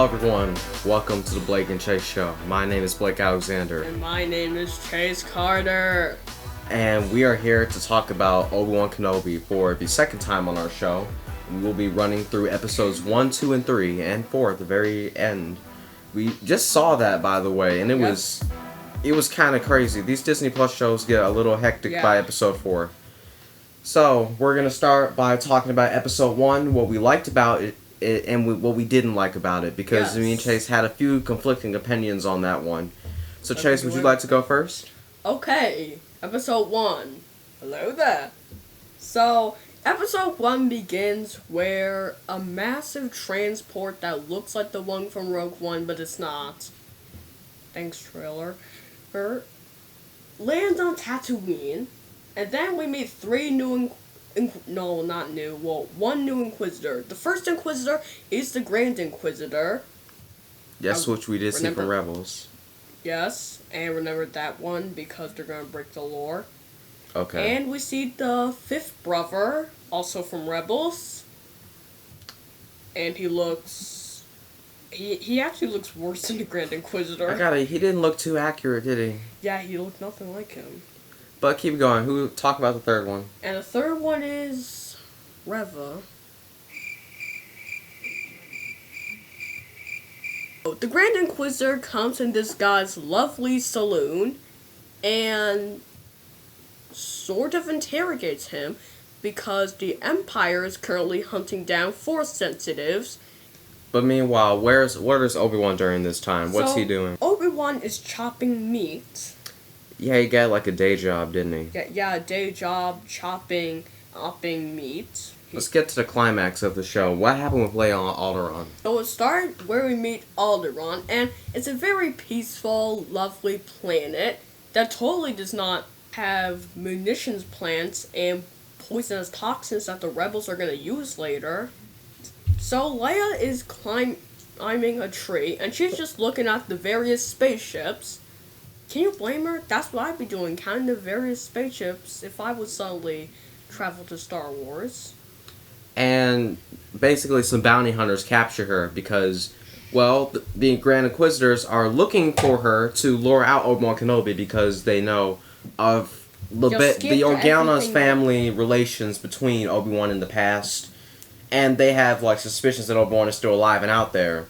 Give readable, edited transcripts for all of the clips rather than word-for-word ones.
Hello everyone, welcome to the Blake and Chase Show. My name is Blake Alexander. And my name is Chase Carter. And we are here to talk about Obi-Wan Kenobi for the second time on our show. We will be running through episodes 1, 2, and 3, and 4 at the very end. We just saw that, by the way, and it was kind of crazy. These Disney Plus shows get a little hectic by episode 4. So, we're going to start by talking about episode 1, what we liked about it, and what we didn't like about it, because me and Chase had a few conflicting opinions on that one. So Chase, would you like to go first? Okay, episode 1. Hello there. So, episode 1 begins where a massive transport that looks like the one from Rogue One, but it's not. Thanks, trailer. Lands on Tatooine, and then we meet one new Inquisitor. The first Inquisitor is the Grand Inquisitor. Yes, which we did see from Rebels. Yes, and remember that one because they're going to break the lore. Okay. And we see the fifth brother, also from Rebels. And he looks... He actually looks worse than the Grand Inquisitor. He didn't look too accurate, did he? Yeah, he looked nothing like him. But keep going. Talk about the third one. And the third one is Reva. The Grand Inquisitor comes in this guy's lovely saloon and sort of interrogates him because the Empire is currently hunting down Force sensitives. But meanwhile, where's Obi-Wan during this time? What's he doing? Obi-Wan is chopping meat. Yeah, he got like a day job, didn't he? Yeah, a day job chopping meat. Let's get to the climax of the show. What happened with Leia on Alderaan? So it started where we meet Alderaan, and it's a very peaceful, lovely planet that totally does not have munitions plants and poisonous toxins that the rebels are going to use later. So Leia is climbing a tree, and she's just looking at the various spaceships. Can you blame her? That's what I'd be doing, counting the various spaceships if I would suddenly travel to Star Wars. And basically some bounty hunters capture her because, well, the Grand Inquisitors are looking for her to lure out Obi-Wan Kenobi because they know of the Organa's family relations between Obi-Wan in the past. And they have, like, suspicions that Obi-Wan is still alive and out there.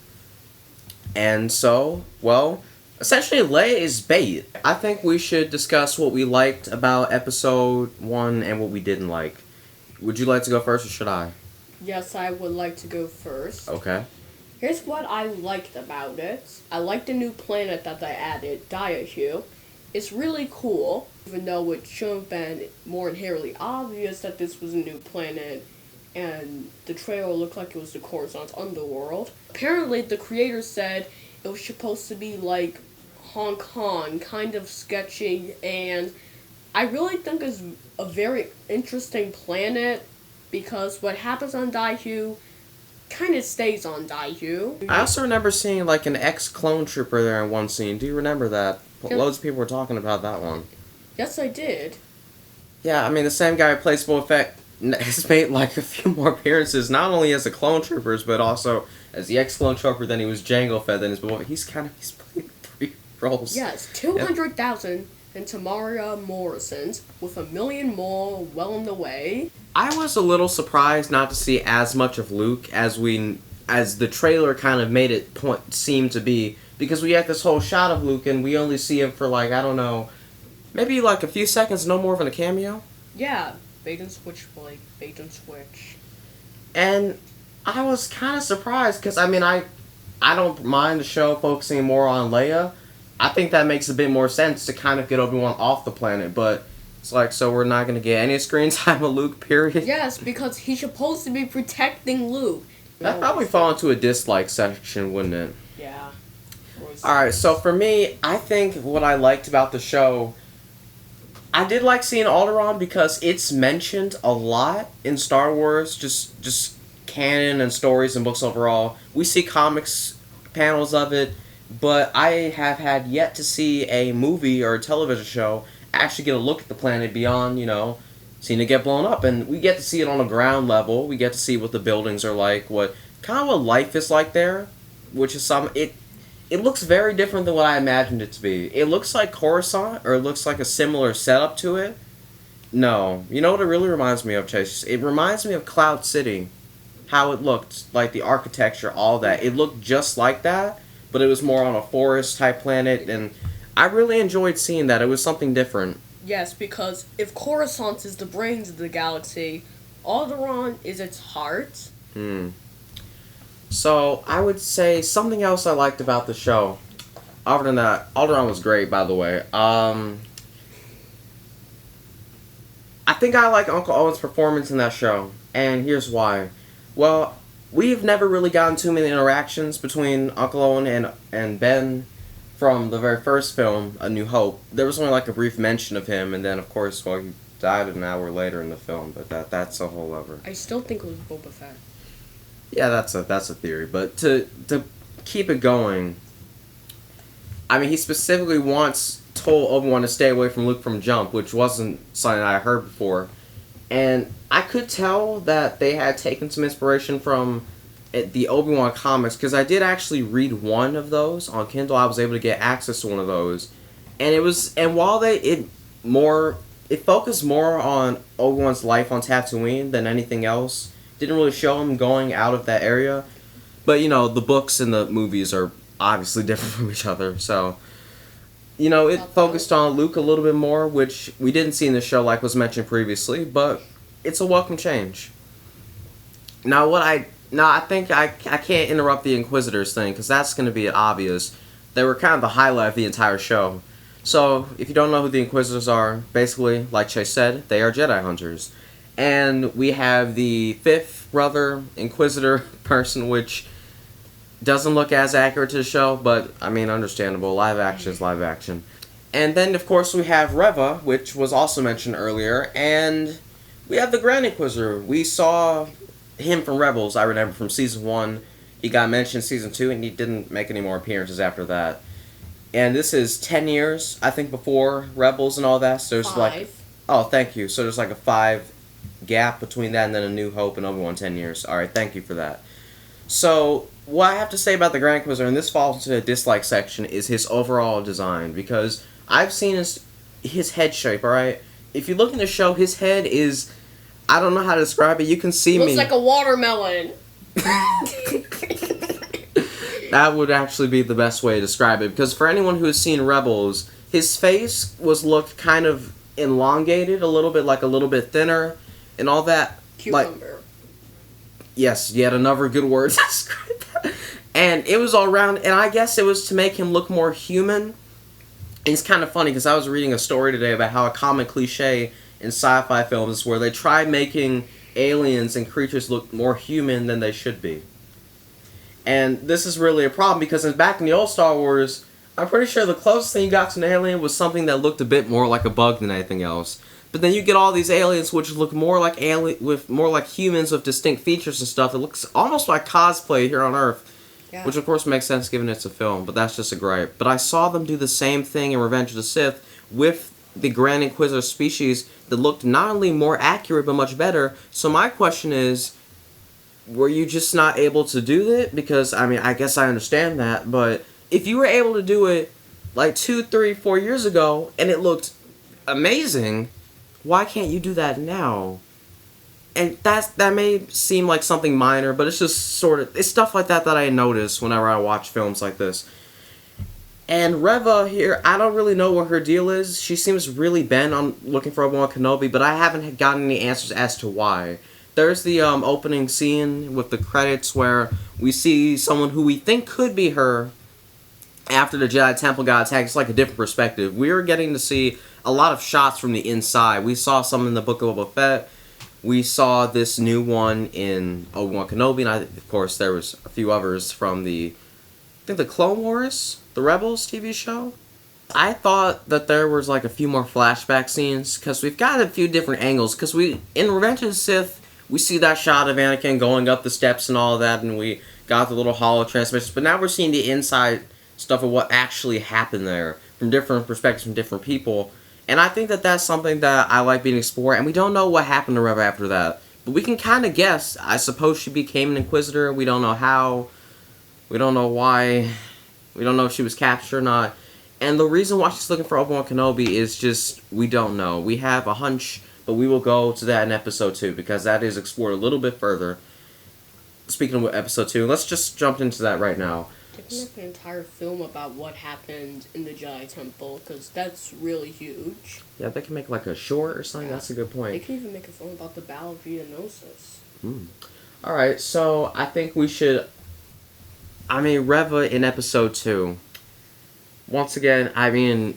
And so, well... essentially, Leia is bait. I think we should discuss what we liked about episode 1 and what we didn't like. Would you like to go first or should I? Yes, I would like to go first. Okay. Here's what I liked about it. I like the new planet that they added, Daihu. It's really cool, even though it should have been more inherently obvious that this was a new planet and the trailer looked like it was the Coruscant's underworld. Apparently, the creator said it was supposed to be like Hong Kong, kind of sketchy, and I really think it's a very interesting planet because what happens on Daihu kind of stays on Daihu. I also remember seeing like an ex-clone trooper there in one scene. Do you remember that? Loads of people were talking about that one. Yes, I did. Yeah, I mean, the same guy who plays Boba Fett has made like a few more appearances, not only as the clone troopers, but also as the ex-clone trooper, then he was Jango Fett, then he's Boba Fett. He's played 3 roles. Yes, 200,000 in Tamaria Morrison's, with 1 million more well on the way. I was a little surprised not to see as much of Luke as the trailer kind of made it seem to be, because we had this whole shot of Luke and we only see him for like, I don't know, maybe like a few seconds, no more than a cameo. Yeah, bait and switch, Blake, bait and switch. And I was kind of surprised because I mean I don't mind the show focusing more on Leia. I think that makes a bit more sense to kind of get Obi-Wan off the planet, but it's like, so we're not going to get any screen time of Luke, period? Yes, because he's supposed to be protecting Luke. That'd probably fall into a dislike section, wouldn't it? Yeah. Alright, so for me, I think what I liked about the show, I did like seeing Alderaan because it's mentioned a lot in Star Wars, just canon and stories and books overall. We see comics panels of it, but I have had yet to see a movie or a television show actually get a look at the planet beyond, seeing it get blown up. And we get to see it on a ground level. We get to see what the buildings are like, what life is like there. which is it looks very different than what I imagined it to be. It looks like Coruscant, or it looks like a similar setup to it. No. You know what it really reminds me of, Chase? It reminds me of Cloud City. How it looked, like the architecture, all that. It looked just like that, but it was more on a forest-type planet, and I really enjoyed seeing that. It was something different. Yes, because if Coruscant is the brains of the galaxy, Alderaan is its heart. So, I would say something else I liked about the show. Other than that, Alderaan was great, by the way. I think I like Uncle Owen's performance in that show, and here's why. Well, we've never really gotten too many interactions between Uncle Owen and Ben from the very first film, A New Hope. There was only like a brief mention of him, and then, of course, well, he died an hour later in the film, but that's a whole other... I still think it was Boba Fett. Yeah, that's a theory. But to keep it going, I mean, he specifically told Obi-Wan to stay away from Luke from jump, which wasn't something I heard before. And I could tell that they had taken some inspiration from the Obi-Wan comics, because I did actually read one of those on Kindle. I was able to get access to one of those. And while it focused more on Obi-Wan's life on Tatooine than anything else. Didn't really show him going out of that area. But, you know, the books and the movies are obviously different from each other. So, you know, it focused on Luke a little bit more, which we didn't see in the show like was mentioned previously. But it's a welcome change. Now, I think I can't interrupt the Inquisitors thing, because that's going to be obvious. They were kind of the highlight of the entire show. So, if you don't know who the Inquisitors are, basically, like Chase said, they are Jedi hunters. And we have the fifth brother Inquisitor person, which doesn't look as accurate to the show, but, I mean, understandable. Live action is live action. And then, of course, we have Reva, which was also mentioned earlier, and we have the Grand Inquisitor. We saw him from Rebels, I remember, from Season 1. He got mentioned in Season 2, and he didn't make any more appearances after that. And this is 10 years, I think, before Rebels and all that. So there's 5. Oh, thank you. So there's like a 5 gap between that and then A New Hope and Obi-Wan 10 years. Alright, thank you for that. So, what I have to say about the Grand Inquisitor, and this falls into the dislike section, is his overall design. Because I've seen his head shape, alright? If you look in the show, his head is... I don't know how to describe it. You can see Looks like a watermelon. That would actually be the best way to describe it. Because for anyone who has seen Rebels, his face looked kind of elongated, a little bit thinner, and all that. Cucumber. Yes, yet another good word to describe that. And it was all around, and I guess it was to make him look more human. And it's kind of funny, because I was reading a story today about how a common cliche in sci-fi films where they try making aliens and creatures look more human than they should be. And this is really a problem, because back in the old Star Wars, I'm pretty sure the closest thing you got to an alien was something that looked a bit more like a bug than anything else. But then you get all these aliens which look more like humans with distinct features and stuff. It looks almost like cosplay here on Earth. Yeah. Which of course makes sense given it's a film, but that's just a gripe. But I saw them do the same thing in Revenge of the Sith with the Grand Inquisitor species that looked not only more accurate but much better. So my question is, were you just not able to do it? Because, I mean, I guess I understand that, but if you were able to do it like 2, 3, 4 years ago and it looked amazing, why can't you do that now? And that may seem like something minor, but it's just it's stuff like that I notice whenever I watch films like this. And Reva here, I don't really know what her deal is. She seems really bent on looking for Obi-Wan Kenobi, but I haven't gotten any answers as to why. There's the opening scene with the credits where we see someone who we think could be her after the Jedi Temple got attacked. It's like a different perspective. We were getting to see a lot of shots from the inside. We saw some in the Book of Boba Fett. We saw this new one in Obi-Wan Kenobi, and of course there was a few others from the Clone Wars, the Rebels TV show. I thought that there was like a few more flashback scenes, because we've got a few different angles, because in Revenge of the Sith, we see that shot of Anakin going up the steps and all of that, and we got the little holo transmissions, but now we're seeing the inside stuff of what actually happened there, from different perspectives from different people. And I think that that's something that I like being explored, and we don't know what happened to Reva after that. But we can kind of guess. I suppose she became an Inquisitor, we don't know how. We don't know why. We don't know if she was captured or not. And the reason why she's looking for Obi-Wan Kenobi is just, we don't know. We have a hunch, but we will go to that in episode 2, because that is explored a little bit further. Speaking of episode 2, let's just jump into that right now. They can make an entire film about what happened in the Jedi Temple, because that's really huge. Yeah, they can make like a short or something. Yeah. That's a good point. They can even make a film about the Battle of Geonosis. Alright, so I think we should... Reva in episode 2. Once again,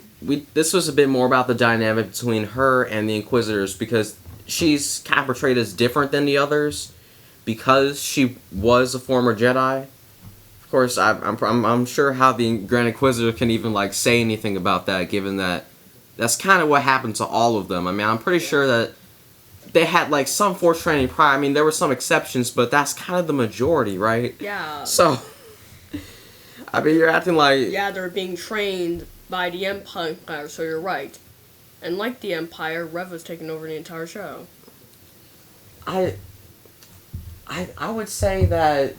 this was a bit more about the dynamic between her and the Inquisitors, because she's kind of portrayed as different than the others, because she was a former Jedi. Of course, I'm sure how the Grand Inquisitor can even like say anything about that, given that that's kind of what happened to all of them. I'm pretty sure that they had like some Force training prior. There were some exceptions, but that's kind of the majority, right? Yeah. So, you're acting like... Yeah, they're being trained by the Empire, so you're right. And like the Empire, Reva's taking over the entire show. I would say that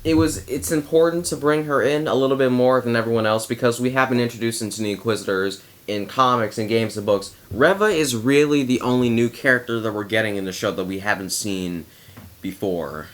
it's important to bring her in a little bit more than everyone else, because we have been introduced into the Inquisitors in comics and games and books. Reva is really the only new character that we're getting in the show that we haven't seen before.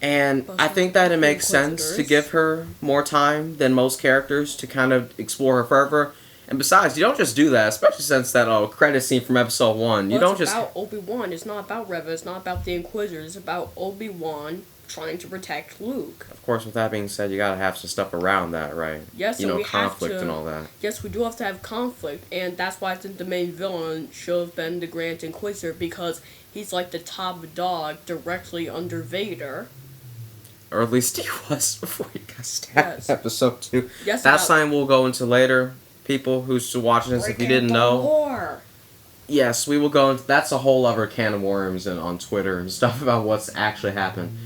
And I think that it makes sense to give her more time than most characters to kind of explore her further. And besides, you don't just do that, especially since that credit scene from episode 1. You don't just... It's about Obi-Wan. It's not about Reva. It's not about the Inquisitors. It's about Obi-Wan trying to protect Luke. Of course, with that being said, you gotta have some stuff around that, right? Yes, conflict and all that. Yes, we do have to have conflict, and that's why I think the main villain should have been the Grand Inquisitor, because he's like the top dog directly under Vader. Or at least he was before he got stabbed in episode 2. Yes, that's something we'll go into later. People who's watching this, if you didn't know. Yes, we will go into... That's a whole other can of worms on Twitter and stuff about what's actually happened.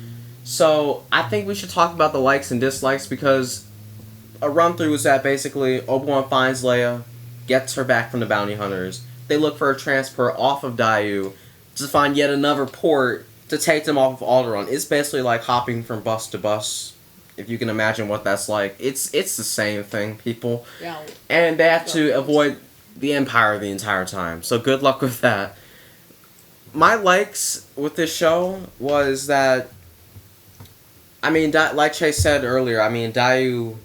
So, I think we should talk about the likes and dislikes, because a run-through is that basically Obi-Wan finds Leia, gets her back from the bounty hunters. They look for a transport off of Daiyu to find yet another port to take them off of Alderaan. It's basically like hopping from bus to bus, if you can imagine what that's like. It's the same thing, people. Yeah. And they have to avoid the Empire the entire time. So good luck with that. My likes with this show was that, like Chase said earlier, Daiyu,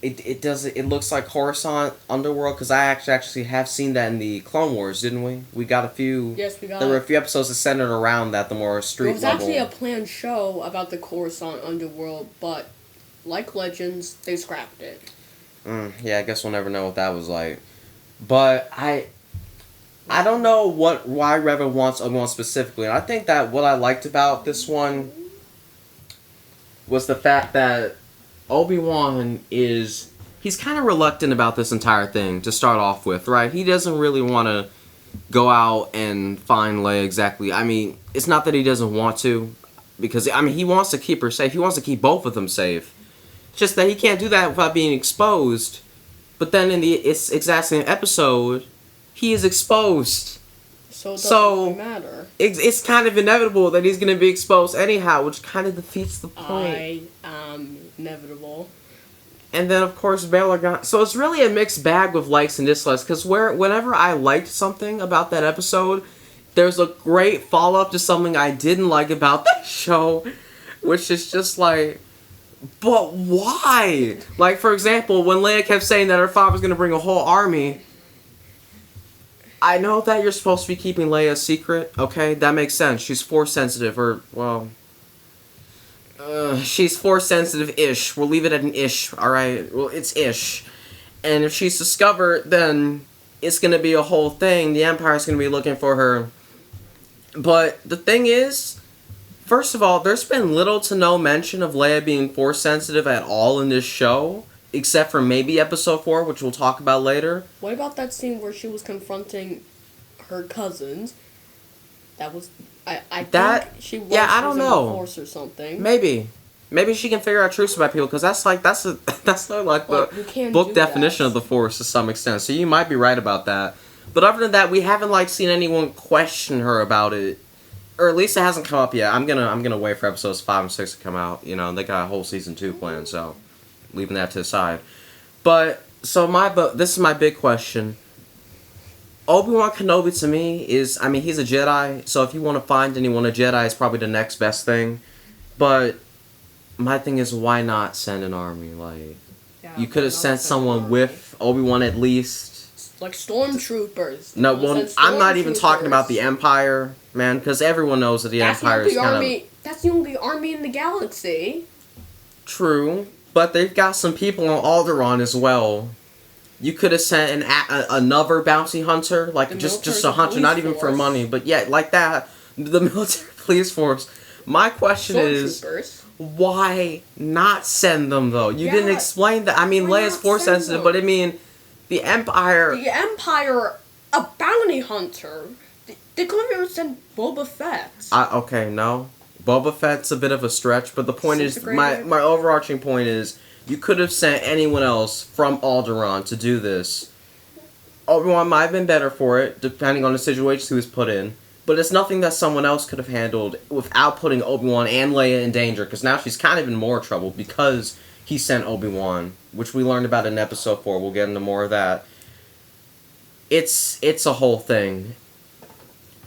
it looks like Coruscant Underworld, because I actually have seen that in the Clone Wars, didn't we? We got a few... Yes, we got... There were a few episodes that centered around that, the more street level. It was actually a planned show about the Coruscant Underworld, but like Legends, they scrapped it. Yeah, I guess we'll never know what that was like. But I don't know why Reva wants Obi-Wan specifically. And I think that what I liked about this one was the fact that Obi-Wan he's kind of reluctant about this entire thing to start off with, right? He doesn't really want to go out and find Leia exactly. It's not that he doesn't want to, because, he wants to keep her safe. He wants to keep both of them safe. It's just that he can't do that without being exposed. But then in the exact same episode, he is exposed. So it doesn't really matter. It's kind of inevitable that he's going to be exposed anyhow, which kind of defeats the point. Inevitable. And then, of course, Bail Organa. So it's really a mixed bag with likes and dislikes, because whenever I liked something about that episode, there's a great follow-up to something I didn't like about that show, which is just like, but why? Like, for example, when Leia kept saying that her father was going to bring a whole army, I know that you're supposed to be keeping Leia a secret, okay? That makes sense. She's Force-sensitive, she's Force-sensitive-ish. We'll leave it at an ish, alright? Well, it's ish. And if she's discovered, then it's going to be a whole thing. The Empire's going to be looking for her. But the thing is, first of all, there's been little to no mention of Leia being Force-sensitive at all in this show, except for maybe episode 4, which we'll talk about later. What about that scene where she was confronting her cousins? That was... I think she was I don't know. The Force or something. Maybe she can figure out truths about people, because that's like the book definition of the Force to some extent. So you might be right about that. But other than that, we haven't seen anyone question her about it or at least it hasn't come up yet. I'm gonna wait for episodes 5 and 6 to come out. You know, they got a whole season 2 planned, so leaving that to the side. But this is my big question. Obi-Wan Kenobi to me is, I mean, he's a Jedi, so if you want to find anyone a Jedi, is probably the next best thing. But my thing is, why not send an army? Like, you could have sent someone with Obi-Wan at least. Like stormtroopers. No, well, I'm not even talking about the Empire, man, because everyone knows that the Empire is kind of... That's the only army in the galaxy. True, but they've got some people on Alderaan as well. You could have sent another bounty hunter, like just a hunter, not even for money, but yeah, like that. The military police force. My question is, why not send them though? You didn't explain that. I mean, Leia's force sensitive, but I mean, the Empire. The Empire, a bounty hunter. They couldn't even send Boba Fett. Okay, no, Boba Fett's a bit of a stretch, but the point is, my overarching point is, you could have sent anyone else from Alderaan to do this. Obi-Wan might have been better for it, depending on the situation he was put in. But it's nothing that someone else could have handled without putting Obi-Wan and Leia in danger. Because now she's kind of in more trouble because he sent Obi-Wan, which we learned about in episode 4. We'll get into more of that. It's a whole thing.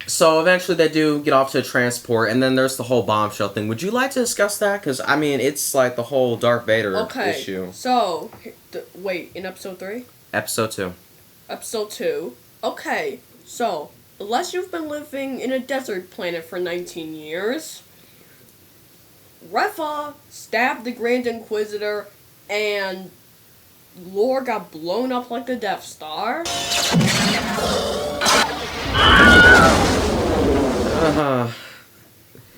So eventually they do get off to a transport, and then there's the whole bombshell thing. Would you like to discuss that? Because, I mean, it's like the whole Darth Vader issue. So, wait, in episode 3? Episode 2. Episode 2. Okay, so, unless you've been living in a desert planet for 19 years, Reva stabbed the Grand Inquisitor, and Lore got blown up like the Death Star.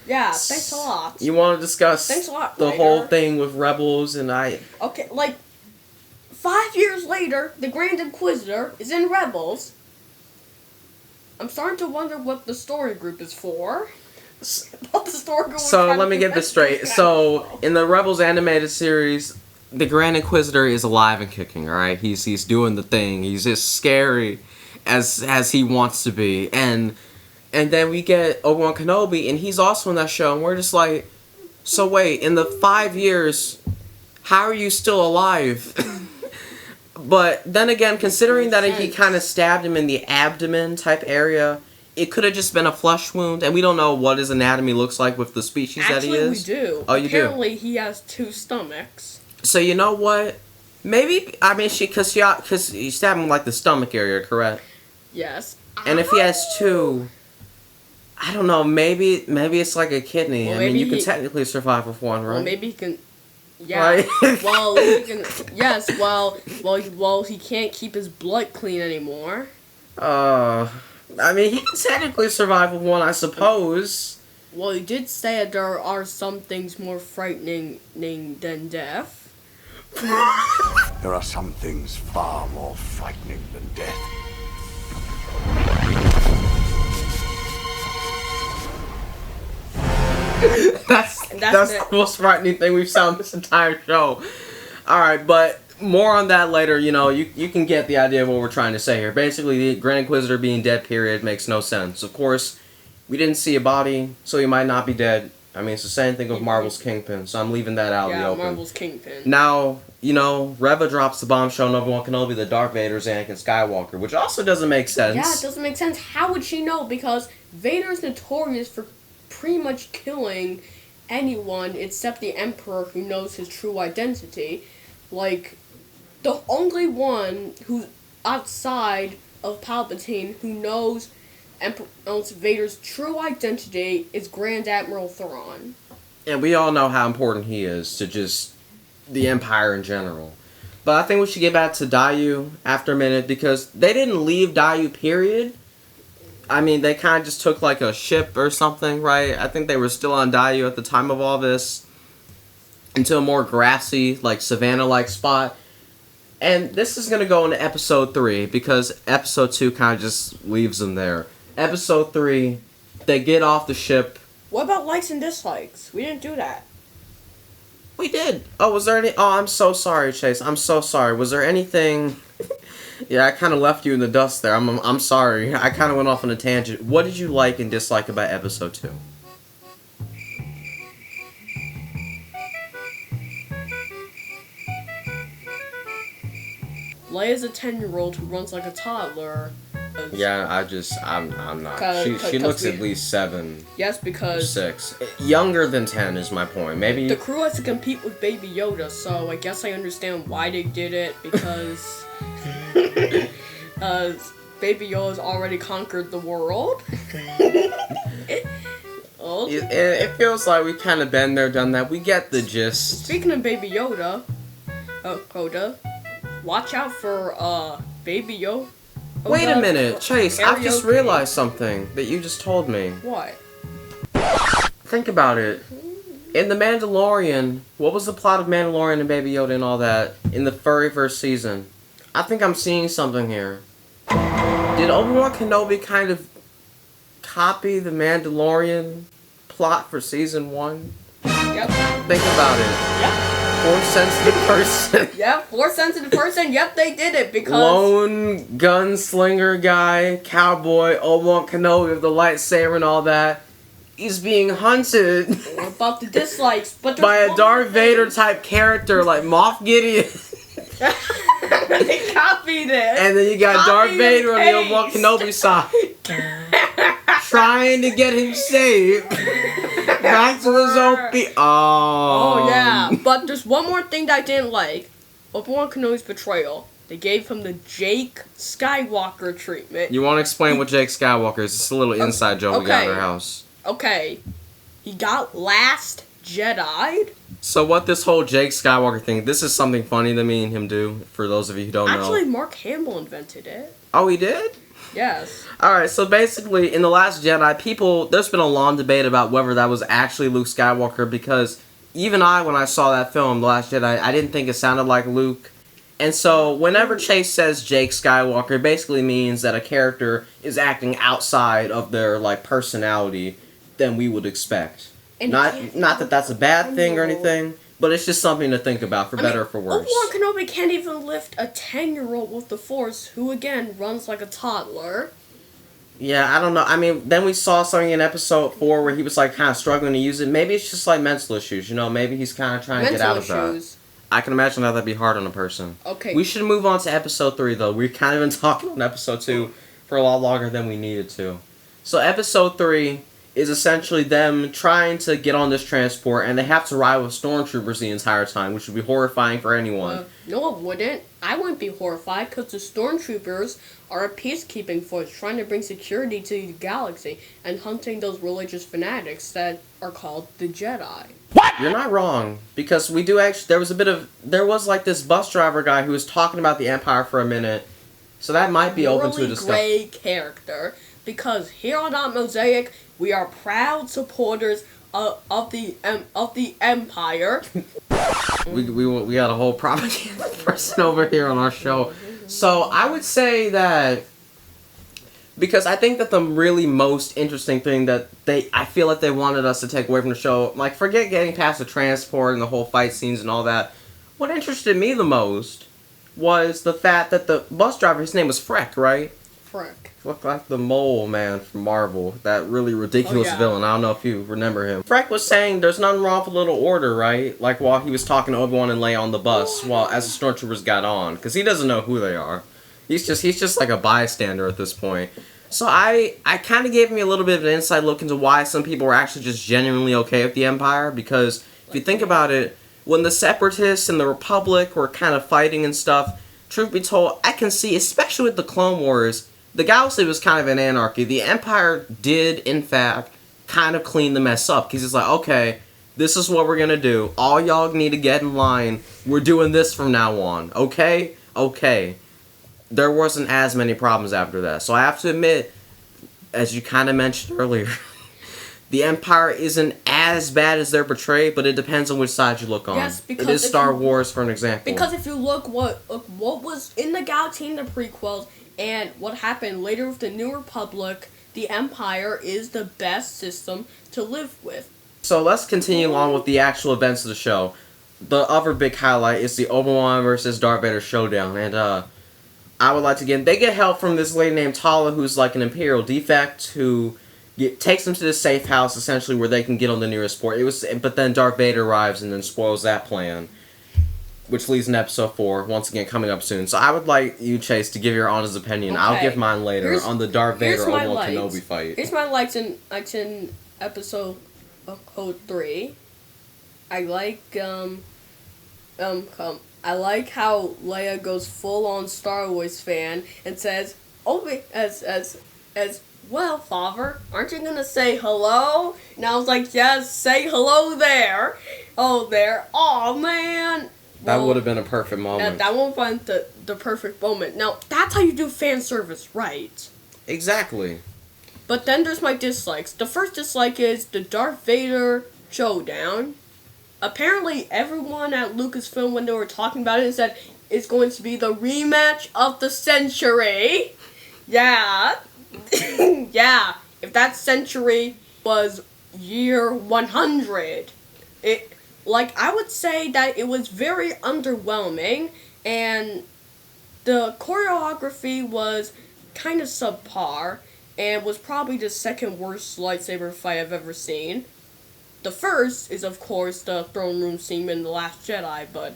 Yeah, thanks a lot. You want to discuss the whole thing with Rebels and I... Okay, like, 5 years later, the Grand Inquisitor is in Rebels. I'm starting to wonder what the story group is for. So, let me get this straight. So, in the Rebels animated series, the Grand Inquisitor is alive and kicking, alright? He's doing the thing. He's just scary as he wants to be. And then we get Obi-Wan Kenobi, and he's also in that show, and we're just like, so wait, in the 5 years, how are you still alive? But then again, considering that he kind of stabbed him in the abdomen type area, it could have just been a flesh wound, and we don't know what his anatomy looks like with the species that he is. Actually, we do. Oh, you do? Apparently, he has 2 stomachs. So, you know what? Maybe, I mean, because he stabbed him like the stomach area, correct? Yes. And if he has 2... I don't know, maybe it's like a kidney. Well, I mean, you can technically survive with 1, right? Well, maybe he can... Yeah. Right? Well, he can... Yes, well, he can't keep his blood clean anymore. I mean, he can technically survive with 1, I suppose. Well, he did say that there are some things more frightening than death. There are some things far more frightening than death. That's the most frightening thing we've saw in this entire show. Alright, but more on that later. You know, you can get the idea of what we're trying to say here. Basically, the Grand Inquisitor being dead, period, makes no sense. Of course, we didn't see a body, so he might not be dead. I mean, it's the same thing with Marvel's Kingpin, so I'm leaving that out in the open. Marvel's Kingpin. Now, you know, Reva drops the bombshell on Obi-Wan Kenobi that Darth Vader's Anakin Skywalker, which also doesn't make sense. Yeah, it doesn't make sense. How would she know? Because Vader's notorious for pretty much killing anyone except the Emperor who knows his true identity. Like, the only one who's outside of Palpatine who knows Vader's true identity is Grand Admiral Thrawn. And we all know how important he is to just the Empire in general. But I think we should get back to Daiyu after a minute, because they didn't leave Daiyu, period. I mean, they kind of just took like a ship or something, right? I think they were still on Daiyu at the time of all this, into a more grassy, like savanna-like spot. And this is going to go into episode 3, because episode 2 kind of just leaves them there. Episode 3, they get off the ship. What about likes and dislikes? We didn't do that. We did. Oh, was there any... Oh, I'm so sorry, Chase. I'm so sorry. Was there anything... Yeah, I kind of left you in the dust there. I'm sorry. I kind of went off on a tangent. What did you like and dislike about episode 2? Leia's a 10-year-old who runs like a toddler. Yeah, I'm not. She looks at least 7. Yes, because 6. Younger than 10 is my point. Maybe the crew has to compete with Baby Yoda, so I guess I understand why they did it, because Baby Yoda's already conquered the world. It feels like we've kind of been there, done that. We get the gist. Speaking of Baby Yoda, Coda, watch out for Baby Yoda. Wait a minute, Chase, I've just realized something that you just told me. What? Think about it. In The Mandalorian, what was the plot of Mandalorian and Baby Yoda and all that in the very first season? I think I'm seeing something here. Did Obi-Wan Kenobi kind of copy the Mandalorian plot for season 1? Yep. Think about it. Yep. Force-sensitive person. Yeah, Force-sensitive person. Yep, they did it because lone gunslinger guy, cowboy, Obi-Wan Kenobi with the lightsaber and all that. He's being hunted about the dislikes, but by a Darth Vader type character like Moff Gideon. They copied it. And then you got Darth Vader on the Obi-Wan Kenobi side, trying to get him saved. Back to his OP. Oh yeah, but there's one more thing that I didn't like. Obi-Wan Kenobi's betrayal. They gave him the Jake Skywalker treatment. You want to explain what Jake Skywalker is? It's a little inside joke we got in our house. Okay. He got Last Jedi'd. So what this whole Jake Skywalker thing, this is something funny that me and him do, for those of you who don't know. Actually, Mark Hamill invented it. Oh, he did? Yes. Alright, so basically, in The Last Jedi, there's been a long debate about whether that was actually Luke Skywalker, because even when I saw that film, The Last Jedi, I didn't think it sounded like Luke. And so, whenever Chase says Jake Skywalker, it basically means that a character is acting outside of their, personality than we would expect. And not that that's a bad thing or anything, but it's just something to think about, for better or for worse. Obi-Wan Kenobi can't even lift a 10-year-old with the Force, who again runs like a toddler. Yeah, I don't know. I mean, then we saw something in episode 4 where he was kind of struggling to use it. Maybe it's just mental issues, maybe he's kind of trying to get out of that. I can imagine how that'd be hard on a person. Okay. We should move on to episode 3 though. We've kind of been talking on episode 2 for a lot longer than we needed to. So episode 3 is essentially them trying to get on this transport, and they have to ride with stormtroopers the entire time, which would be horrifying for anyone. No, it wouldn't. I wouldn't be horrified, because the stormtroopers are a peacekeeping force trying to bring security to the galaxy and hunting those religious fanatics that are called the Jedi. What? You're not wrong, because we do actually, there was this bus driver guy who was talking about the Empire for a minute, so that might be open to a discussion. Gray character, because here on Mosaic, we are proud supporters of the Empire. we got a whole propaganda person over here on our show. So I would say that, because I think that the really most interesting thing that I feel like they wanted us to take away from the show, forget getting past the transport and the whole fight scenes and all that. What interested me the most was the fact that the bus driver, his name was Freck, right? Freck. Looked like the mole man from Marvel, that really ridiculous villain. I don't know if you remember him. Freck was saying there's nothing wrong with a little order, right? While he was talking to Obi-Wan and Leia on the bus, as the stormtroopers got on, because he doesn't know who they are. He's just like a bystander at this point. So I kind of gave me a little bit of an inside look into why some people were actually just genuinely okay with the Empire, because if you think about it, when the Separatists and the Republic were kind of fighting and stuff, truth be told, I can see, especially with the Clone Wars, the galaxy was kind of an anarchy. The Empire did, in fact, kind of clean the mess up, because it's okay, this is what we're going to do. All y'all need to get in line. We're doing this from now on. Okay? Okay. There wasn't as many problems after that. So I have to admit, as you kind of mentioned earlier, the Empire isn't as bad as they're portrayed, but it depends on which side you look on. Yes, because it is Star Wars, for an example. Because if you look what was in the galaxy in the prequels and what happened later with the New Republic, the Empire is the best system to live with. So let's continue on with the actual events of the show. The other big highlight is the Obi-Wan versus Darth Vader showdown, and I would like to get... They get help from this lady named Tala, who's like an Imperial defect, who takes them to this safe house, essentially, where they can get on the nearest port. But then Darth Vader arrives and then spoils that plan, which leads in episode 4, once again coming up soon. So I would like you, Chase, to give your honest opinion. Okay. I'll give mine later on the Darth Vader Obi-Wan Kenobi fight. Here's my likes in episode 3. I like I like how Leia goes full on Star Wars fan and says, well, Father, aren't you gonna say hello? And I was like, yes, say hello there. Oh, there. Oh, man. That would have been a perfect moment. That would have been the perfect moment. Now, that's how you do fan service, right? Exactly. But then there's my dislikes. The first dislike is the Darth Vader showdown. Apparently, everyone at Lucasfilm, when they were talking about it, said it's going to be the rematch of the century. Yeah. Yeah. If that century was year 100, I would say that it was very underwhelming, and the choreography was kind of subpar, and was probably the second worst lightsaber fight I've ever seen. The first is, of course, the throne room scene in The Last Jedi, but...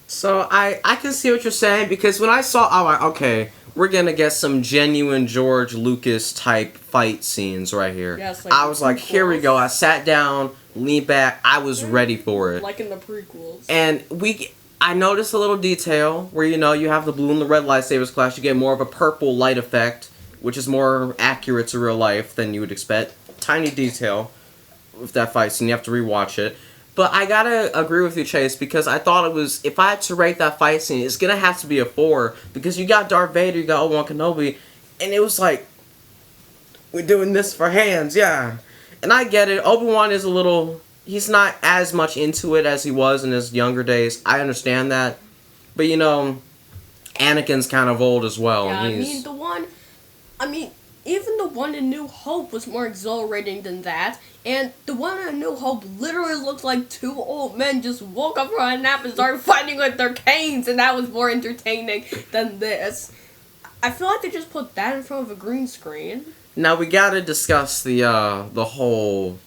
So, I can see what you're saying, because when I saw... okay, we're gonna get some genuine George Lucas-type fight scenes right here. Yes, I was like, here we go. I sat down, leaned back, I was ready for it. Like in the prequels. And I noticed a little detail where, you have the blue and the red lightsabers clash. You get more of a purple light effect, which is more accurate to real life than you would expect. Tiny detail with that fight scene. You have to rewatch it. But I gotta agree with you, Chase, because I thought it was... If I had to rate that fight scene, it's gonna have to be a 4. Because you got Darth Vader, you got Obi-Wan Kenobi, and it was like... We're doing this for hands, yeah. And I get it. Obi-Wan is a little... He's not as much into it as he was in his younger days. I understand that. But, Anakin's kind of old as well. Yeah, and even the one in New Hope was more exhilarating than that. And the one in New Hope literally looked like 2 old men just woke up from a nap and started fighting with their canes. And that was more entertaining than this. I feel like they just put that in front of a green screen. Now, we gotta discuss the whole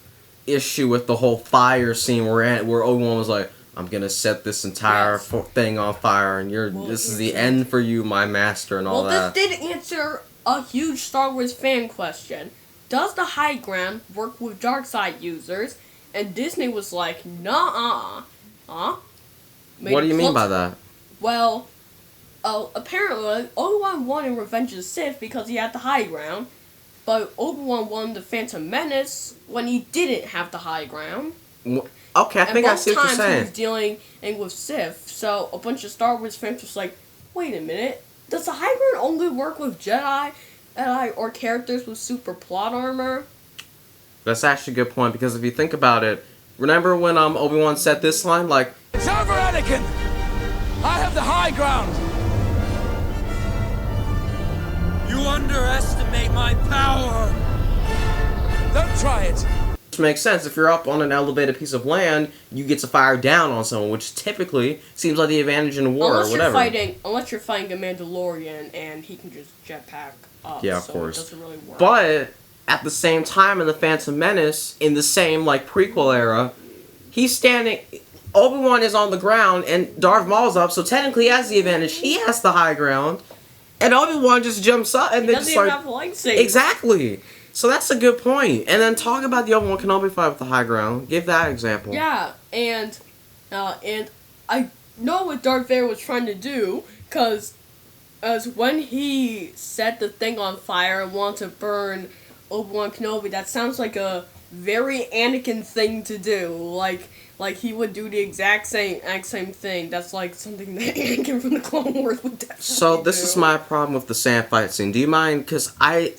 issue with the whole fire scene where Obi-Wan was like, I'm gonna set this entire thing on fire, and this is the end for you, my master, and all that. Well, this did answer a huge Star Wars fan question. Does the high ground work with dark side users? And Disney was like, nah. What do you mean by that? Well, apparently, Obi-Wan won in Revenge of the Sith because he had the high ground. But Obi-Wan won the Phantom Menace when he didn't have the high ground. Okay, I think I see what you're saying. And both times he was dealing with Sith. So a bunch of Star Wars fans was like, wait a minute. Does the high ground only work with Jedi or characters with super plot armor? That's actually a good point, because if you think about it, remember when Obi-Wan said this line, like, It's over, Anakin! I have the high ground! You underestimate my power! Don't try it! Which makes sense. If you're up on an elevated piece of land, you get to fire down on someone, which typically seems like the advantage in a war or whatever. Unless you're fighting a Mandolorian and he can just jetpack up. Yeah, of course. It doesn't really work. But at the same time, in the Phantom Menace, in the same prequel era, he's standing. Obi-Wan is on the ground and Darth Maul's up, so technically he has the advantage. He has the high ground, and Obi-Wan just jumps up and he doesn't even have a lightsaber. Exactly. So that's a good point. And then talk about the Obi-Wan Kenobi fight with the high ground. Give that example. Yeah, and I know what Darth Vader was trying to do, because when he set the thing on fire and wanted to burn Obi-Wan Kenobi, that sounds like a very Anakin thing to do. Like he would do the exact same thing. That's like something that Anakin from the Clone Wars would definitely So this is my problem with the sand fight scene. Do you mind? Because I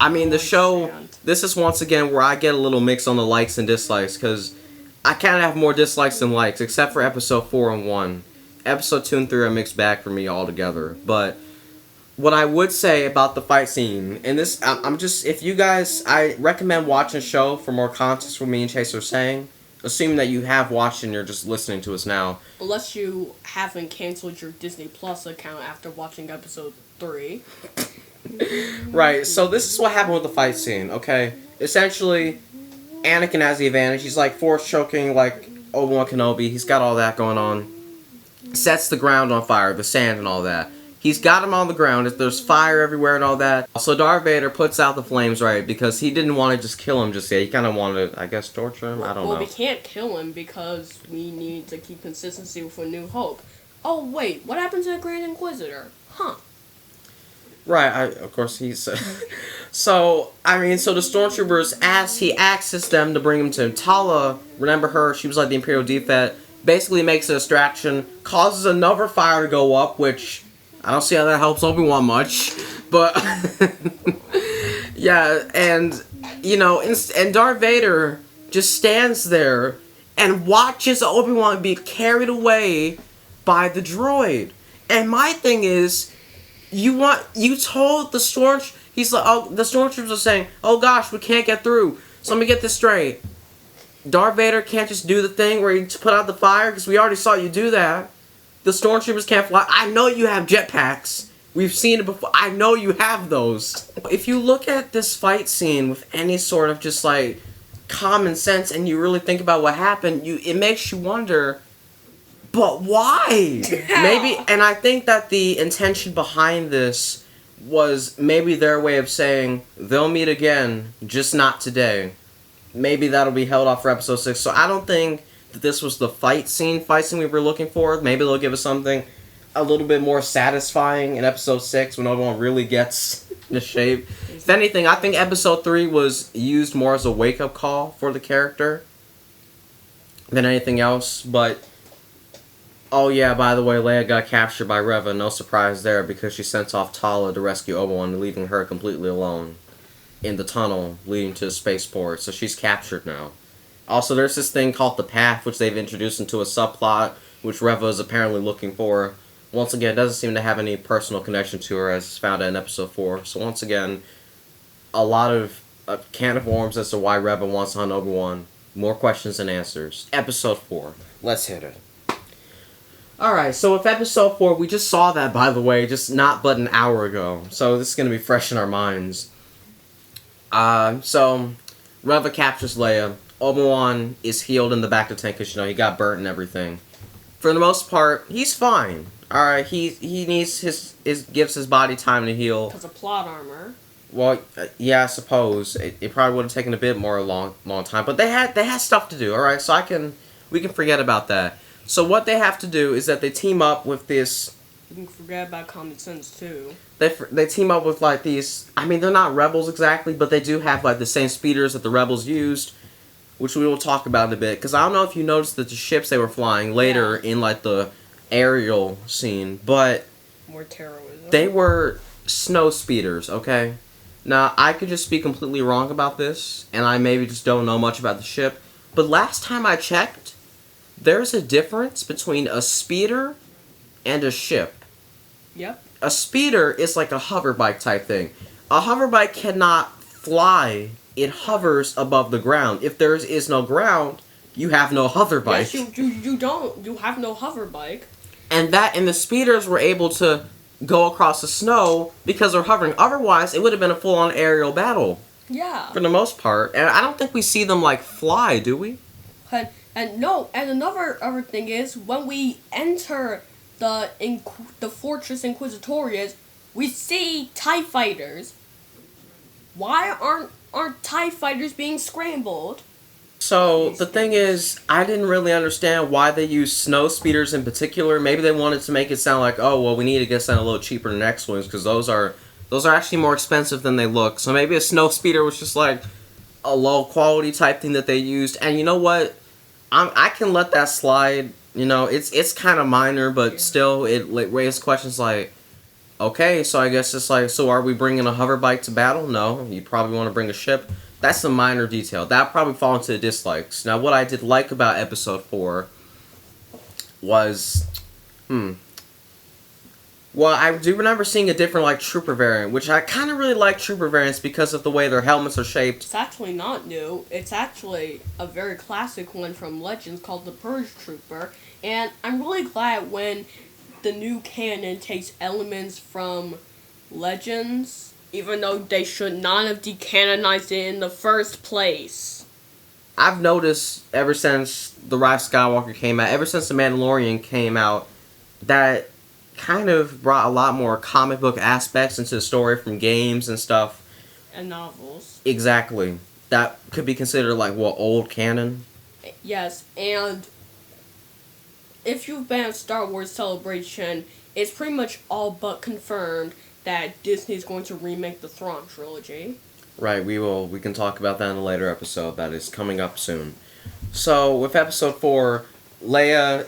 mean the show. Sand. This is once again where I get a little mix on the likes and dislikes, because I kind of have more dislikes than likes, except for episode 4 and 1. Episode 2 and 3 are mixed bag for me altogether. But what I would say about the fight scene, and this, if you guys, I recommend watching the show for more context what me and Chase are saying. Assuming that you have watched and you're just listening to us now. Unless you haven't canceled your Disney Plus account after watching episode 3. Right, so this is what happened with the fight scene, okay? Essentially, Anakin has the advantage. He's like force choking like Obi-Wan Kenobi. He's got all that going on. Sets the ground on fire, the sand and all that. He's got him on the ground. There's fire everywhere and all that. So Darth Vader puts out the flames, right? Because he didn't want to just kill him just yet. He kind of wanted to, I guess, torture him. I don't know. Well, we can't kill him because we need to keep consistency with A New Hope. Oh, wait. What happened to the Grand Inquisitor? Huh. Right, of course he's... so the Stormtroopers, as he axes them to bring him to Tala, remember her, she was like the Imperial defect, basically makes a distraction, causes another fire to go up, which I don't see how that helps Obi-Wan much, but... yeah, and, and Darth Vader just stands there and watches Obi-Wan be carried away by the droid. And my thing is... You told the he's like, oh, the Stormtroopers are saying, oh gosh, we can't get through. So let me get this straight. Darth Vader can't just do the thing where you put out the fire, because we already saw you do that. The Stormtroopers can't fly. I know you have jetpacks. We've seen it before. I know you have those. If you look at this fight scene with any sort of just like common sense and you really think about what happened, it makes you wonder, but why? Maybe, and I think that the intention behind this was maybe their way of saying they'll meet again, just not today. Maybe that'll be held off for episode 6. So I don't think that this was the fight scene we were looking for. Maybe they'll give us something a little bit more satisfying in episode 6 when everyone really gets into shape. If anything, I think episode 3 was used more as a wake-up call for the character than anything else, but... Oh yeah, by the way, Leia got captured by Reva. No surprise there, because she sent off Tala to rescue Obi-Wan, leaving her completely alone in the tunnel leading to the spaceport. So she's captured now. Also, there's this thing called the Path, which they've introduced into a subplot, which Reva is apparently looking for. Once again, it doesn't seem to have any personal connection to her, as found out in episode 4. So once again, a lot of can of worms as to why Reva wants to hunt Obi-Wan. More questions than answers. Episode 4. Let's hit it. Alright, so with episode 4, we just saw that, by the way, just not but an hour ago. So this is going to be fresh in our minds. So, Reva captures Leia. Obi-Wan is healed in the back of the tank because, he got burnt and everything. For the most part, he's fine. Alright, he needs gives his body time to heal. Because of plot armor. Well, yeah, I suppose. It probably would have taken a bit more long time. But they had stuff to do, alright? So we can forget about that. So what they have to do is that they team up with this... You can forget about common sense, too. They team up with, like, these... I mean, they're not rebels exactly, but they do have, like, the same speeders that the rebels used, which we will talk about in a bit. Because I don't know if you noticed that the ships they were flying later in, like, the aerial scene, but... More terrorism. They were snow speeders, okay? Now, I could just be completely wrong about this, and I maybe just don't know much about the ship, but last time I checked, there's a difference between a speeder and a ship. Yep. A speeder is like a hover bike type thing. A hover bike cannot fly. It hovers above the ground. If there is no ground, you have no hover bike. Yes, you don't. You have no hover bike. And the speeders were able to go across the snow because they're hovering. Otherwise, it would have been a full-on aerial battle. Yeah. For the most part. And I don't think we see them, like, fly, do we? And another other thing is, when we enter the Fortress Inquisitorius, we see TIE fighters. Why aren't TIE fighters being scrambled? So, the thing is, I didn't really understand why they used snow speeders in particular. Maybe they wanted to make it sound like, oh, well, we need to get something a little cheaper than X-Wings, because those are actually more expensive than they look. So maybe a snow speeder was just like a low-quality type thing that they used. And you know what? I can let that slide. It's kind of minor, but still, it raises questions like, okay, so I guess it's like, so are we bringing a hover bike to battle? No, you probably want to bring a ship. That's a minor detail. That probably fall into the dislikes. Now, what I did like about episode 4 was, well, I do remember seeing a different, like, trooper variant, which I kind of really like trooper variants because of the way their helmets are shaped. It's actually not new. It's actually a very classic one from Legends called the Purge Trooper, and I'm really glad when the new canon takes elements from Legends, even though they should not have decanonized it in the first place. I've noticed ever since The Rise of Skywalker came out, ever since The Mandalorian came out, that kind of brought a lot more comic book aspects into the story from games and stuff. And novels. Exactly. That could be considered like, what, old canon? Yes, and if you've been at Star Wars Celebration, it's pretty much all but confirmed that Disney's going to remake the Thrawn trilogy. Right, we can talk about that in a later episode that is coming up soon. So, with episode 4, Leia,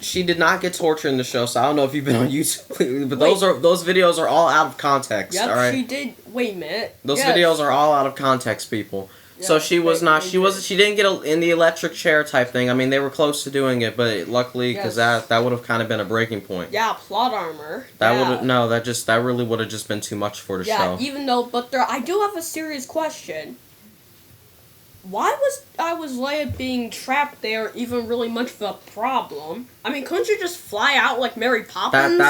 she did not get tortured in the show, so I don't know if you've been on YouTube, but those videos are all out of context, yep, alright? she did. Wait a minute. Those videos are all out of context, people. So she didn't get in the electric chair type thing. I mean, they were close to doing it, but luckily, because that would have kind of been a breaking point. Yeah, plot armor. That really would have just been too much for the show. Yeah, even though, I do have a serious question. Why was Leia being trapped there even really much of a problem? I mean, couldn't you just fly out like Mary Poppins?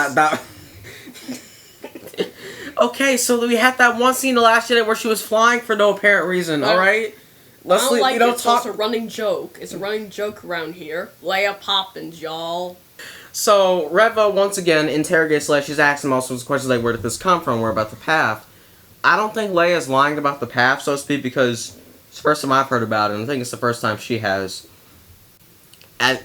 Okay, so we had that one scene in The Last Jedi where she was flying for no apparent reason, alright? It's a running joke. It's a running joke around here. Leia Poppins, y'all. So, Reva, once again, interrogates Leia. She's asking all sorts of questions like, where did this come from? Where about the path? I don't think Leia's lying about the path, so to speak, because it's the first time I've heard about it, and I think it's the first time she has. I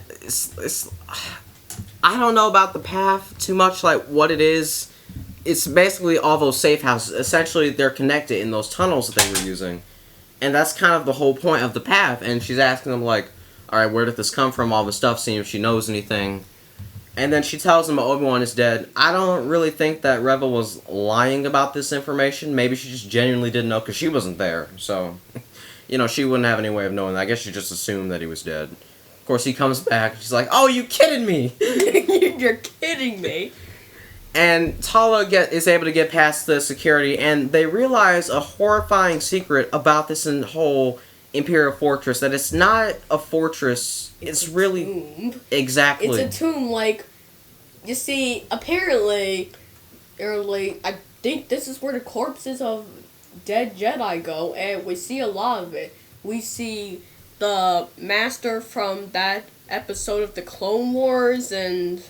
don't know about the path too much, like what it is. It's basically all those safe houses. Essentially, they're connected in those tunnels that they were using. And that's kind of the whole point of the path. And she's asking them, like, alright, where did this come from? All the stuff, seeing if she knows anything. And then she tells him Obi-Wan is dead. I don't really think that Reva was lying about this information. Maybe she just genuinely didn't know because she wasn't there. So, she wouldn't have any way of knowing that. I guess she just assumed that he was dead. Of course, he comes back and she's like, oh, you kidding me? You're kidding me. And Tala is able to get past the security, and they realize a horrifying secret about this whole Imperial Fortress, that it's not a fortress, it's really... tomb. Exactly. It's a tomb, like, you see, apparently, I think this is where the corpses of dead Jedi go, and we see a lot of it. We see the Master from that episode of the Clone Wars, and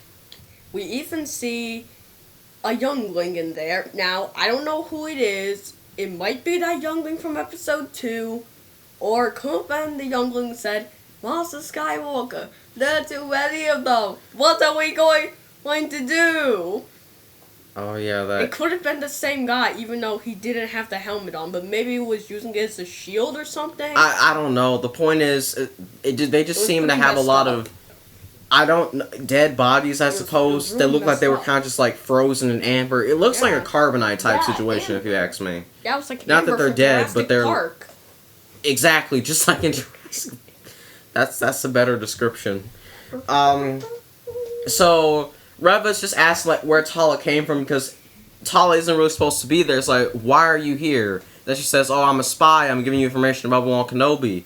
we even see a youngling in there. Now, I don't know who it is. It might be that youngling from episode 2, or it could have been the youngling who said, Master Skywalker, there are too many of them. What are we going to do? Oh, yeah, that... It could have been the same guy, even though he didn't have the helmet on, but maybe he was using it as a shield or something? I don't know. The point is, they just seem to have a lot of... dead bodies, I suppose. They look like they were kind of just like frozen in amber. It looks like a carbonite type situation, if you ask me. Yeah, it was like not that they're dead, but they're Park. Exactly, just like in Jurassic. That's a better description. So Reva's just asked like where Tala came from because Tala isn't really supposed to be there. It's like, why are you here? Then she says, oh, I'm a spy. I'm giving you information about Obi-Wan Kenobi.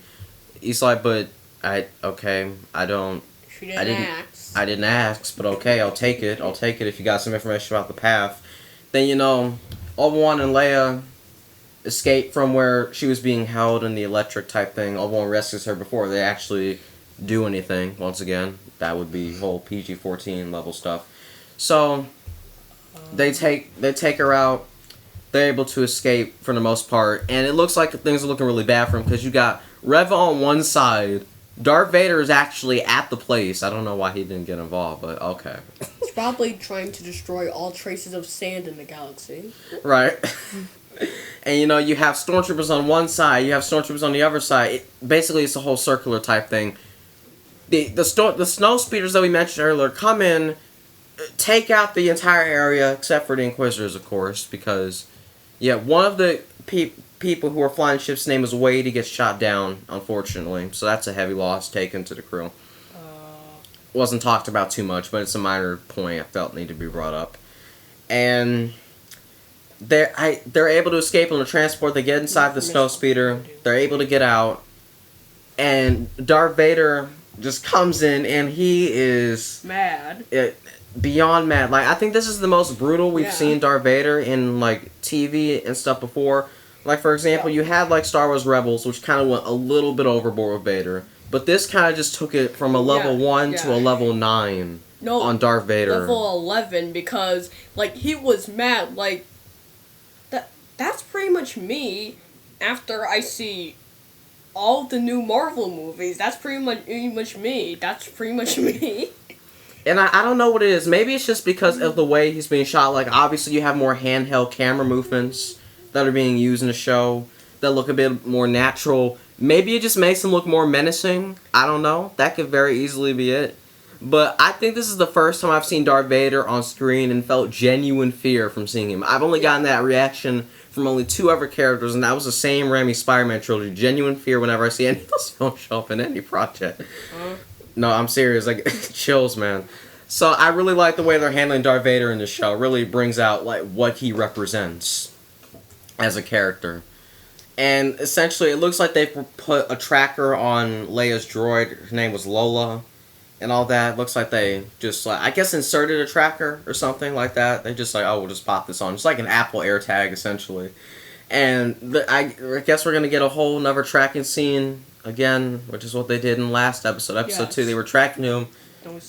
He's like, but I don't. I didn't ask, but okay, I'll take it. I'll take it if you got some information about the path. Then, Obi-Wan and Leia escape from where she was being held in the electric type thing. Obi-Wan rescues her before they actually do anything. Once again, that would be whole PG-14 level stuff. So, they take her out. They're able to escape for the most part. And it looks like things are looking really bad for him because you got Reva on one side. Darth Vader is actually at the place. I don't know why he didn't get involved, but okay. He's probably trying to destroy all traces of sand in the galaxy. Right. And, you have stormtroopers on one side, you have stormtroopers on the other side. Basically, it's a whole circular type thing. The snow speeders that we mentioned earlier come in, take out the entire area, except for the Inquisitors, of course, because, one of the people who are flying ships' name is Wade. He gets shot down, unfortunately. So that's a heavy loss taken to the crew. Wasn't talked about too much, but it's a minor point I felt needed to be brought up. And they're able to escape on the transport. They get inside the snowspeeder. They're able to get out. And Darth Vader just comes in, and he is... mad. beyond mad. Like, I think this is the most brutal we've Yeah. seen Darth Vader in, like, TV and stuff before. Like, for example, you had, like, Star Wars Rebels, which kind of went a little bit overboard with Vader. But this kind of just took it from a level 1 to a level 9 on Darth Vader. Level 11, because, like, he was mad. Like, that's pretty much me after I see all the new Marvel movies. That's pretty much me. That's pretty much me. And I don't know what it is. Maybe it's just because of the way he's being shot. Like, obviously you have more handheld camera movements that are being used in the show that look a bit more natural. Maybe it just makes him look more menacing. I don't know. That could very easily be it. But I think this is the first time I've seen Darth Vader on screen and felt genuine fear from seeing him. I've only gotten that reaction from only 2 other characters, and that was the same Raimi Spider-Man trilogy. Genuine fear whenever I see any of those films show up in any project. No, I'm serious. Like, chills, man. So I really like the way they're handling Darth Vader in the show. It really brings out, like, what he represents as a character. And essentially, it looks like they put a tracker on Leia's droid. Her name was Lola. And all that. Looks like they just, like, I guess inserted a tracker or something like that. They just like, oh, we'll just pop this on. It's like an Apple AirTag, essentially. And I guess we're going to get a whole another tracking scene again, which is what they did in the last episode. Episode 2, they were tracking him.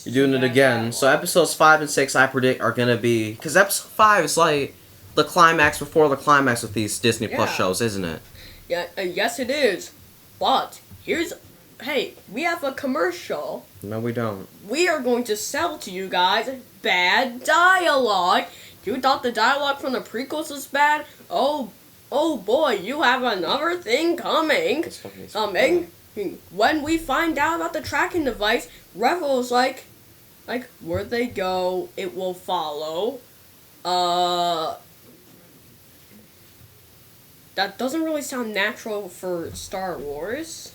You're doing it again. So episodes 5 and 6, I predict, are going to be... Because episode 5 is like the climax before the climax with these Disney Plus shows, isn't it? Yeah, yes it is. But, hey, we have a commercial. No, we don't. We are going to sell to you guys bad dialogue. You thought the dialogue from the prequels was bad? Oh boy, you have another thing coming. When we find out about the tracking device, Reva was like, where they go, it will follow. That doesn't really sound natural for Star Wars.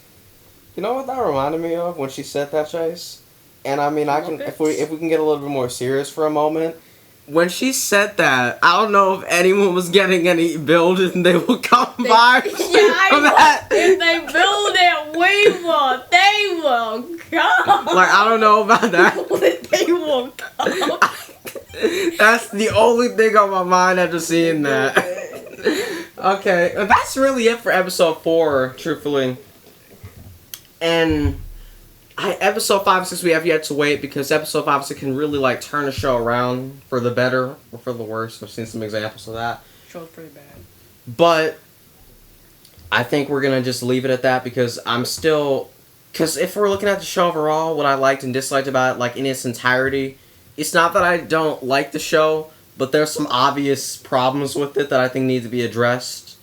You know what that reminded me of when she said that, Chase? And I mean, if we can get a little bit more serious for a moment. When she said that, I don't know if anyone was getting any build and they will come by. Yeah, if they build it, they will come. Like, I don't know about that. They will come. That's the only thing on my mind after seeing that. Okay, that's really it for episode 4, truthfully. And episode 5 and 6 we have yet to wait, because episode 5 and 6 can really, like, turn the show around for the better or for the worse. I've seen some examples of that. Show's pretty bad. But I think we're going to just leave it at that, because because if we're looking at the show overall, what I liked and disliked about it, like, in its entirety, it's not that I don't like the show, but there's some obvious problems with it that I think need to be addressed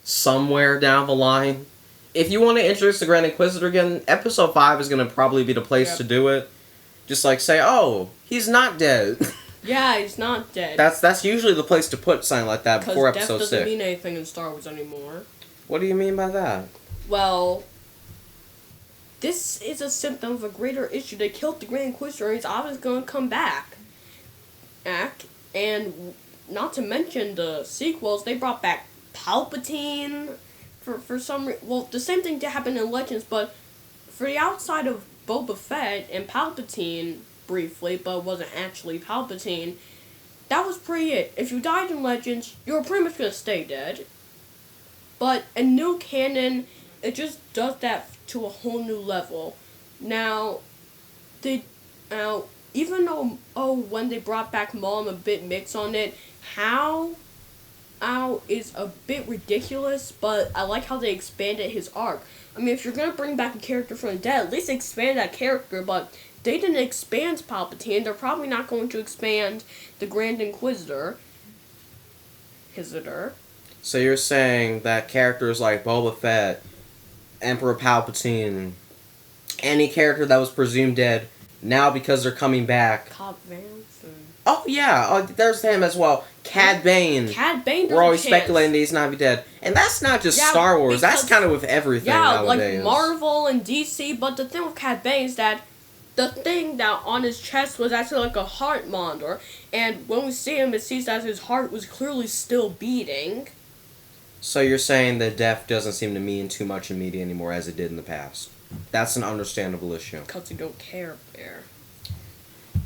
somewhere down the line. If you want to introduce the Grand Inquisitor again, episode 5 is going to probably be the place to do it. Just like say, oh, he's not dead. Yeah, he's not dead. That's usually the place to put something like that before episode 6. Because death doesn't mean anything in Star Wars anymore. What do you mean by that? Well, this is a symptom of a greater issue. They killed the Grand Inquisitor and he's obviously going to come back. And not to mention the sequels, they brought back Palpatine for some reason. Well, the same thing happened in Legends, but for the outside of Boba Fett and Palpatine briefly, but it wasn't actually Palpatine, that was pretty it. If you died in Legends, you were pretty much going to stay dead. But in new canon, it just does that to a whole new level. Now, even though, when they brought back Maul, I'm a bit mixed on it, how is a bit ridiculous, but I like how they expanded his arc. I mean, if you're going to bring back a character from the dead, at least expand that character, but they didn't expand Palpatine. They're probably not going to expand the Grand Inquisitor. So you're saying that characters like Boba Fett, Emperor Palpatine, any character that was presumed dead, now because they're coming back... Cobb Vanth. Oh, yeah. There's him as well. Cad Bane. We're always speculating that he's not be dead. And that's not just Star Wars. That's kind of with everything nowadays. Like Marvel and DC. But the thing with Cad Bane is that the thing that on his chest was actually like a heart monitor. And when we see him, it seems that his heart was clearly still beating. So you're saying that death doesn't seem to mean too much in media anymore as it did in the past. That's an understandable issue. Because you don't care, Bear.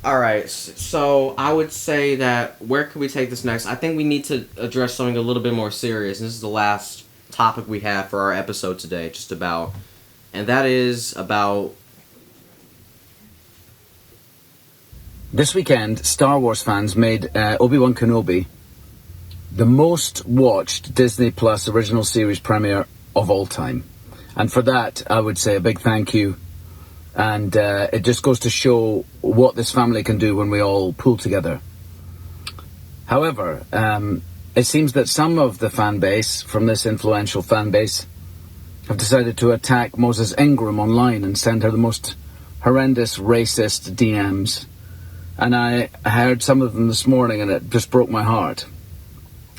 Alright, so I would say that where could we take this next? I think we need to address something a little bit more serious. And this is the last topic we have for our episode today, just about. And that is about... This weekend, Star Wars fans made Obi-Wan Kenobi the most watched Disney Plus original series premiere of all time. And for that, I would say a big thank you. And it just goes to show what this family can do when we all pull together. However, it seems that some of the fan base, from this influential fan base, have decided to attack Moses Ingram online and send her the most horrendous racist DMs. And I heard some of them this morning and it just broke my heart.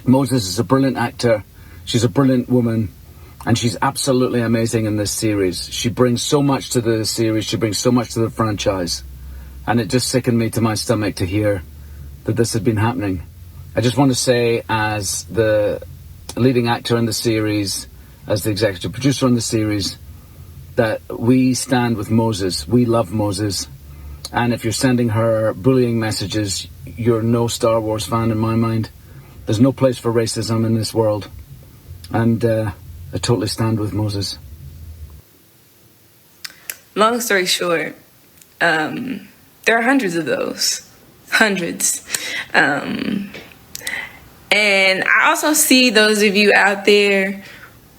Moses is a brilliant actor. She's a brilliant woman. And she's absolutely amazing in this series. She brings so much to the series. She brings so much to the franchise. And it just sickened me to my stomach to hear that this had been happening. I just want to say, as the leading actor in the series, as the executive producer on the series, that we stand with Moses. We love Moses. And if you're sending her bullying messages, you're no Star Wars fan in my mind. There's no place for racism in this world. And I totally stand with Moses. Long story short, there are hundreds of those. Hundreds. And I also see those of you out there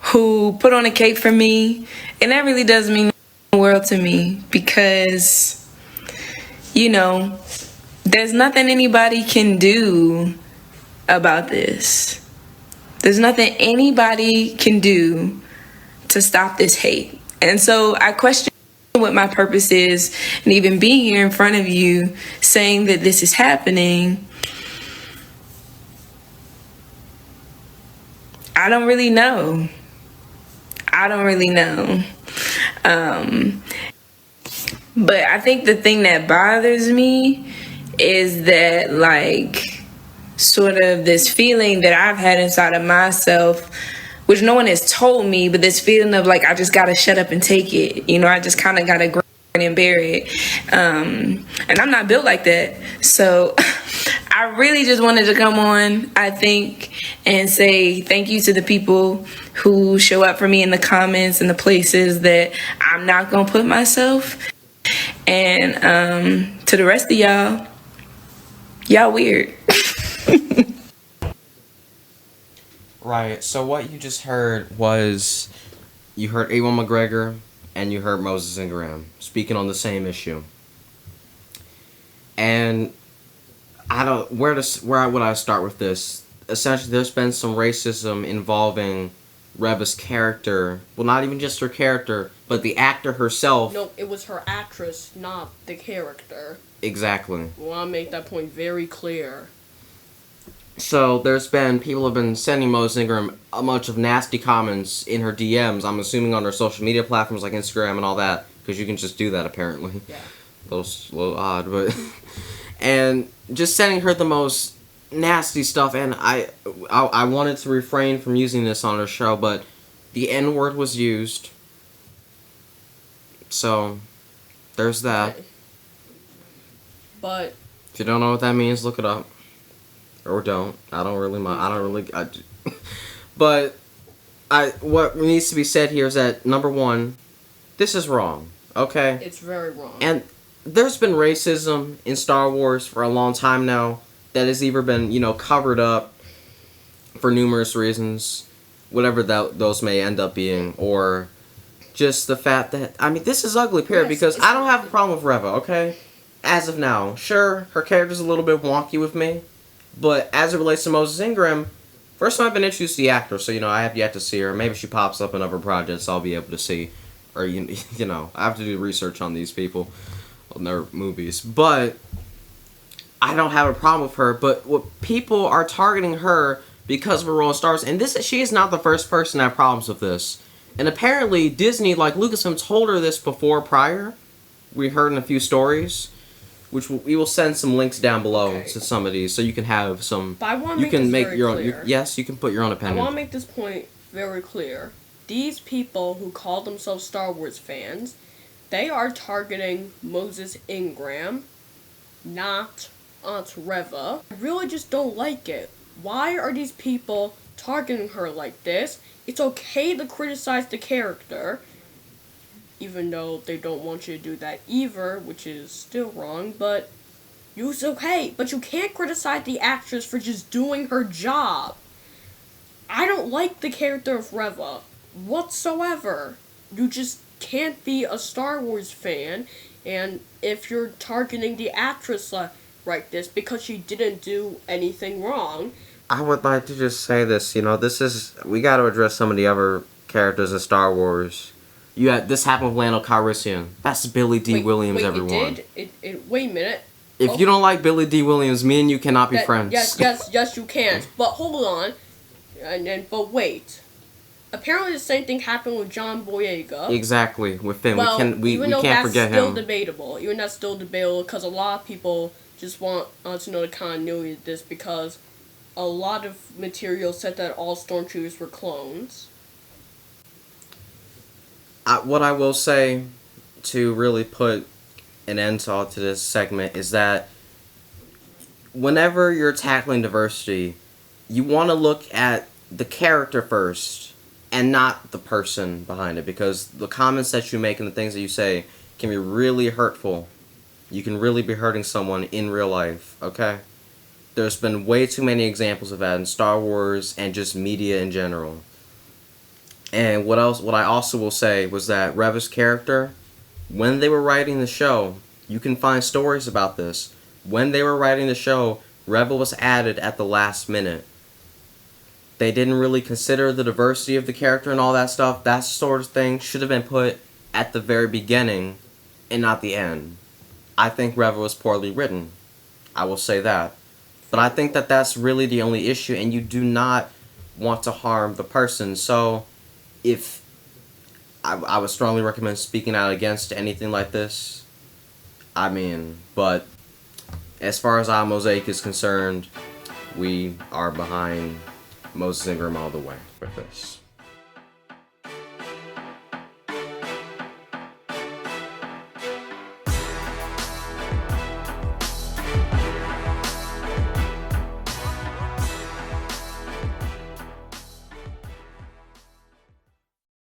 who put on a cape for me, and that really does mean the world to me because, you know, there's nothing anybody can do about this. There's nothing anybody can do to stop this hate. And so I question what my purpose is, and even being here in front of you saying that this is happening, I don't really know. But I think the thing that bothers me is that, like, sort of this feeling that I've had inside of myself, which no one has told me, but this feeling of like, I just gotta shut up and take it. You know, I just kind of gotta grin and bear it. And I'm not built like that. So I really just wanted to come on, I think, and say thank you to the people who show up for me in the comments and the places that I'm not gonna put myself. And to the rest of y'all weird. Right, so what you just heard was, you heard Ewan McGregor and you heard Moses Ingram speaking on the same issue. And I don't, where would I start with this? Essentially, there's been some racism involving Reva's character. Well, not even just her character, but the actor herself. No, it was her actress, not the character. Exactly. I want to make that point very clear. So people have been sending Moses Ingram a bunch of nasty comments in her DMs. I'm assuming on her social media platforms like Instagram and all that, because you can just do that apparently. Yeah. A little odd, but and just sending her the most nasty stuff. And I wanted to refrain from using this on her show, but the N word was used. So there's that. Okay. But if you don't know what that means, look it up. Or don't. I don't really mind. But what needs to be said here is that, number one, this is wrong. Okay? it's very wrong. And there's been racism in Star Wars for a long time now that has either been, covered up for numerous reasons, whatever those may end up being, or just the fact that, this is ugly, period, Yes, because I don't have a problem with Reva, okay? As of now. Sure, her character's a little bit wonky with me. But as it relates to Moses Ingram, first time I've been introduced to the actor, so, I have yet to see her. Maybe she pops up in other projects I'll be able to see. Or, I have to do research on these people, on their movies. But I don't have a problem with her. But what people are targeting her because of her role in Star Wars, and she is not the first person to have problems with this. And apparently Disney, like Lucasfilm, told her this prior. We heard in a few stories. Which we will send some links down below to some of these, so you can have some. But I want to make this very clear. Yes, you can put your own opinion. I want to make this point very clear. These people who call themselves Star Wars fans, they are targeting Moses Ingram not Aunt Reva. I really just don't like it. Why are these people targeting her like this? It's okay to criticize the character, even though they don't want you to do that either, which is still wrong, but it's okay. But you can't criticize the actress for just doing her job. I don't like the character of Reva whatsoever. You just can't be a Star Wars fan, and if you're targeting the actress like this because she didn't do anything wrong. I would like to just say this, we got to address some of the other characters in Star Wars. This happened with Lando Calrissian. That's Billy D. Williams, everyone. Wait a minute. If you don't like Billy D. Williams, me and you cannot be friends. Yes, you can't. But hold on. But wait. Apparently the same thing happened with John Boyega. Exactly, with him. Well, we can't forget him. Even that's still debatable, because a lot of people just want to know the continuity of this, because a lot of material said that all Stormtroopers were clones. What I will say to really put an end to this segment is that whenever you're tackling diversity, you want to look at the character first and not the person behind it, because the comments that you make and the things that you say can be really hurtful. You can really be hurting someone in real life, okay? There's been way too many examples of that in Star Wars and just media in general. And what I also will say was that Reva's character, when they were writing the show, you can find stories about this. When they were writing the show, Reva was added at the last minute. They didn't really consider the diversity of the character and all that stuff. That sort of thing should have been put at the very beginning and not the end. I think Reva was poorly written. I will say that. But I think that that's really the only issue, and you do not want to harm the person. So, if I would strongly recommend speaking out against anything like this. But as far as our Mosaic is concerned, we are behind Moses Ingram all the way with this.